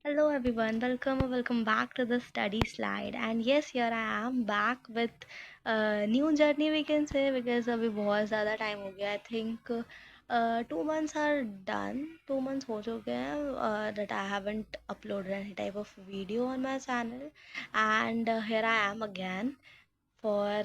Hello everyone, welcome back to the study slide. And yes, here I am back with a new journey we can say because अभी बहुत ज़्यादा time हो गया. I think 2 months are done. 2 months हो चुके हैं that I haven't uploaded any type of video on my channel. And here I am again for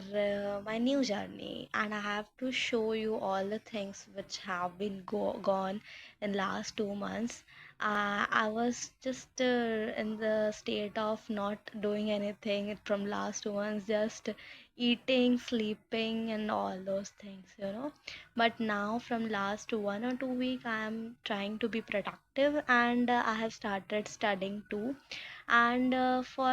my new journey, and I have to show you all the things which have been gone in last 2 months. I was just in the state of not doing anything from last 2 months, just eating, sleeping, and all those things. But now, from last 1 or 2 week, I am trying to be productive, and I have started studying too. And for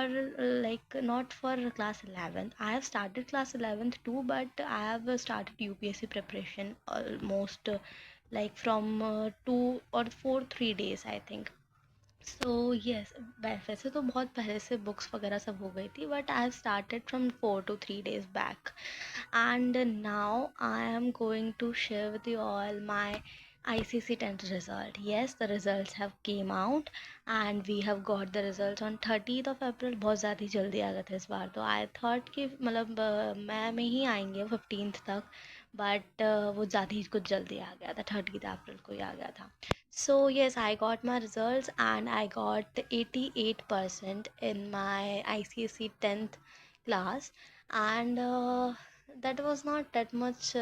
like not for class 11th, I have started class 11th too, but I have started UPSC preparation almost like from 2 or 3 days I think. So yes, वैसे तो बहुत पहले से books वगैरह सब हो गई थी, but I have started from 4 to 3 days back. And now I am going to share with you all my ICC 10th result. Yes, the results have came out and we have got the results on 30th of April. बहुत ज़्यादा ही जल्दी आ गए थे इस बार तो. I thought कि मतलब मैं में ही आएंगे 15th तक, बट वो ज़्यादा ही कुछ जल्दी आ गया था, 30th अप्रैल को ही आ गया था. So yes, I got my results and I got 88% in my ICSE 10th class. And that was not that much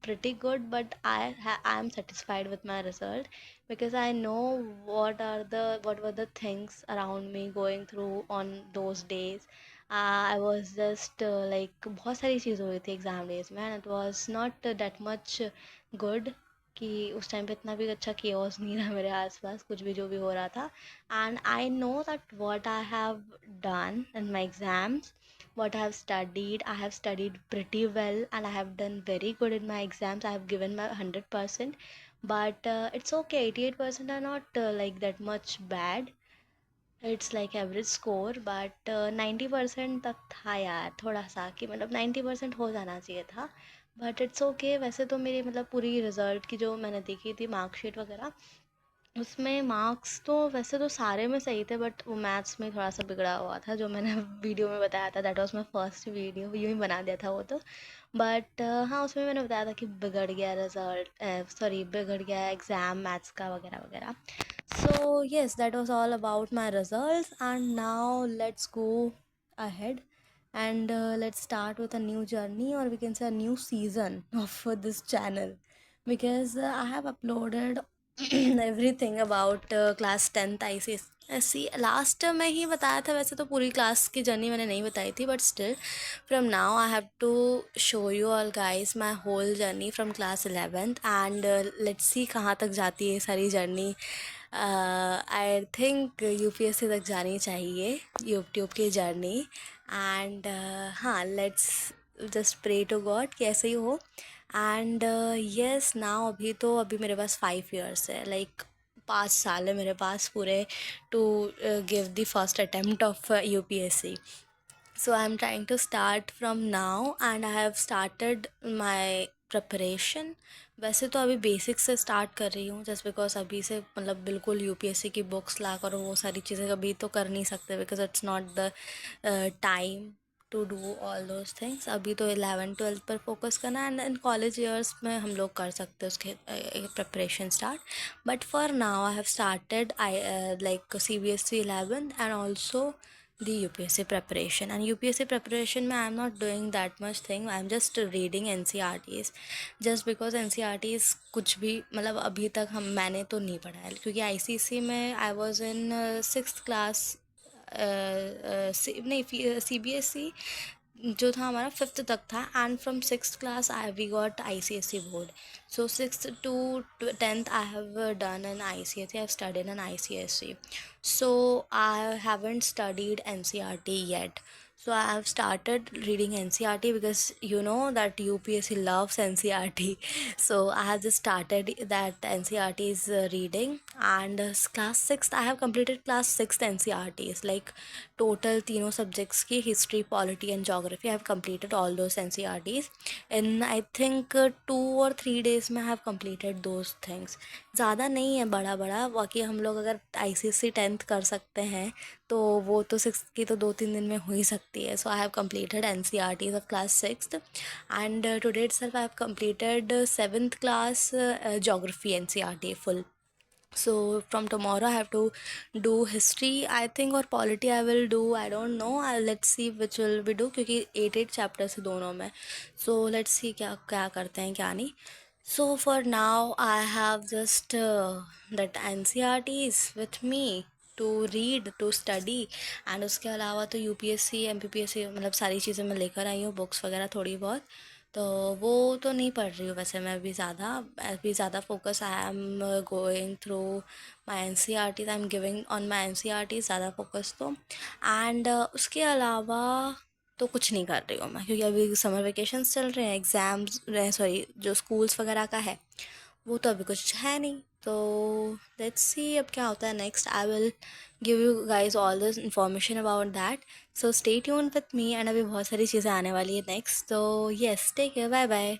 pretty good, but I am satisfied with my result because I know what were the things around me going through on those days. I was just like बहुत सारी चीज़ हुई थी exam days में, and it was not that much good कि उस time पे इतना भी अच्छा केओस नहीं था मेरे आसपास, कुछ भी जो भी हो रहा था. And I know that what I have done in my exams, what I have studied. I have studied pretty well and I have done very good in my exams. I have given my 100%. But it's okay, 88% are not like that much bad. It's like average score, but 90% तक था यार, थोड़ा सा कि मतलब 90% हो जाना चाहिए था. But it's okay. वैसे तो मेरी मतलब पूरी रिजल्ट की जो मैंने देखी थी मार्कशीट वगैरह, उसमें मार्क्स तो वैसे तो सारे में सही थे, बट वो मैथ्स में थोड़ा सा बिगड़ा हुआ था जो मैंने वीडियो में बताया था. That was my first video, यूँ ही बना दिया था वो तो. बट हाँ, उसमें मैंने बताया था कि बिगड़ गया रिजल्ट, सॉरी बिगड़ गया एग्ज़ाम मैथ्स का वगैरह वगैरह. So yes, that was all about my results, and now let's go ahead and let's start with a new journey, or we can say a new season of this channel, because I have uploaded everything about class 10th ICSE. Last में ही बताया था, वैसे तो पूरी class की journey मैंने नहीं बताई थी, but still from now I have to show you all guys my whole journey from class 11th, and let's see कहाँ तक जाती है सारी जर्नी. आई थिंक यूपीएससी तक जानी चाहिए यूट्यूब की जर्नी. एंड हाँ, let's just pray to God कि ऐसे ही हो. एंड येस, नाउ अभी मेरे पास 5 years है, लाइक 5 साल है मेरे पास पूरे to give the first attempt of UPSC. So I'm trying to start from now and I have started my preparation. वैसे तो अभी बेसिक से स्टार्ट कर रही हूँ, जस्ट बिकॉज अभी से मतलब बिल्कुल यूपीएससी की बुक्स ला कर वो सारी चीज़ें अभी तो कर नहीं सकते, because it's not the time to do all those things. अभी तो 11th 12th पर फोकस करना है, एंड इन कॉलेज ईयर्स में हम लोग कर सकते हैं उसके preparation start. But for now I have started I like CBSE 11th and also the UPSC preparation. And UPSC preparation में I am not doing that much thing. I am just reading NCERTs, just because NCERTs कुछ भी मतलब अभी तक मैंने तो नहीं पढ़ा है, क्योंकि ICC में I was in 6th class. नहीं, CBSE जो था हमारा 5th तक था, and from 6th class I we got ICSE board. So 6th to 10th I have done an ICSE. I have studied an ICSE. So I haven't studied NCERT yet. So I have started reading NCERT because you know that UPSC loves NCERT. So I have just started that NCERT's reading, and class 6th I have completed class 6th NCERTs, like total तीनों subjects की history, polity and geography. I have completed all those NCERTs in I think 2 or 3 days में I have completed those things. ज़्यादा नहीं है बड़ा बड़ा, बाकी हम लोग अगर आईसीएससी 10th कर सकते हैं तो वो तो 6th की तो 2-3 दिन में हो ही सकती है. So I have completed NCERTs of class 6th and today itself I have completed 7th class geography NCERT full. So from tomorrow I have to do history I think, or polity I will do, I don't know. Let's see which will we do, क्योंकि 8 chapters है दोनों में. So let's see क्या क्या करते हैं क्या नहीं. So for now I have just that NCERTs with me to read to study. And उसके अलावा तो यूपीएससी एमपीपीएससी मतलब सारी चीज़ें मैं लेकर आई हूँ, बुक्स वगैरह थोड़ी बहुत. तो वो तो नहीं पढ़ रही हूँ वैसे मैं अभी ज़्यादा focus I am going through my N C R T, I am giving on my N C R T ज़्यादा फोकस तो. एंड उसके अलावा तो कुछ नहीं कर रही हूँ मैं, क्योंकि अभी समर वेकेशंस चल रहे हैं, एग्ज़ाम्स सॉरी जो स्कूल्स वगैरह का है वो तो अभी कुछ है नहीं. तो लेट्स सी अब क्या होता है next. I will give you guys all this information about that. So stay tuned with me. And अभी बहुत सारी चीज़ें आने वाली है नेक्स्ट. तो yes, take care, bye bye.